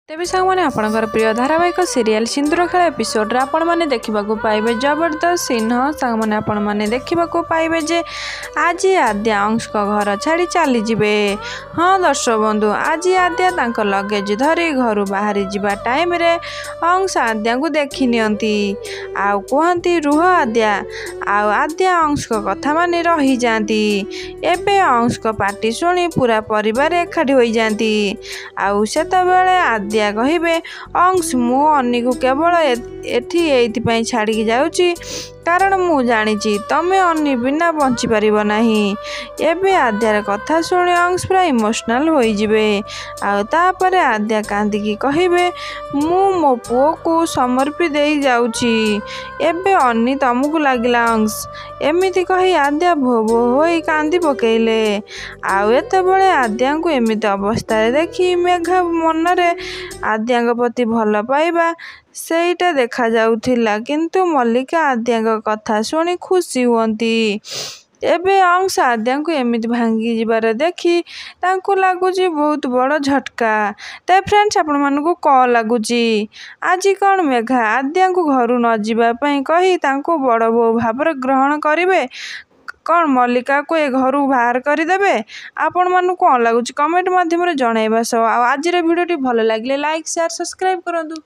तेबे सामने आपणकर प्रिय धारावाहिक सीरियल सिंदूर खेल एपिसोड रे आपण माने देखा पाइबे जबरदस्त सीन सामने आपण माने देखा पाइबे जे आज आद्या अंश को घर छाड़ी चली जिबे। हाँ दर्शक बंधु आज आद्या तांको लगेज धरी घर बाहरी जिबा टाइम रे अंश आद्या को देखी नियंती आउ कहती रुह आद्या आउ आद्या अंश को कथा माने रही जाती। एबे अंश को पार्टी शुणी पूरा परिवार एकाठी होई जाती आउ सेतबेले आद्या कहिबे अंश मु अन्नी को केवल एठी एइथिपाई छाड़ी जाउची कारण मु जानिची तमे अन्नी बिना बंची परिबो नाही। एबे आद्यार कथा शुणी अंश पूरा इमोशनल होई जिबे आ तापरे आद्या कांदिकी कहिबे मु मो पुओ को समर्पी देई जाउची एबे अन्नी तमको लागिला अंश एमिति कही आद्या भो भो होई कांदी पकेइले आउ एतेबेले आद्या को एमिति अवस्था देखी मेघा मनरे आद्या प्रति भल पाइबा सेटा देखा जाउथिला किंतु मल्लिका आद्या कथा शुणी खुशी हुअंती। एबे अंश आद्या को एमिति भांगी जिबार देखी तांको लागुची बहुत बड़ झटका। ते फ्रेंड्स आपण मानकु कॉल लागुची आज कौन मेघा आद्या को घर न जिबा पई कही तांको बड़ बो भाबर ग्रहण करिवे कौन मल्लिका को ए घर बाहर करदेवे आपण मानू कौन लगुच कमेंट माध्यम रे जणाइबा। सो आज वीडियो भल लगे लाइक शेयर सब्सक्राइब करंतु।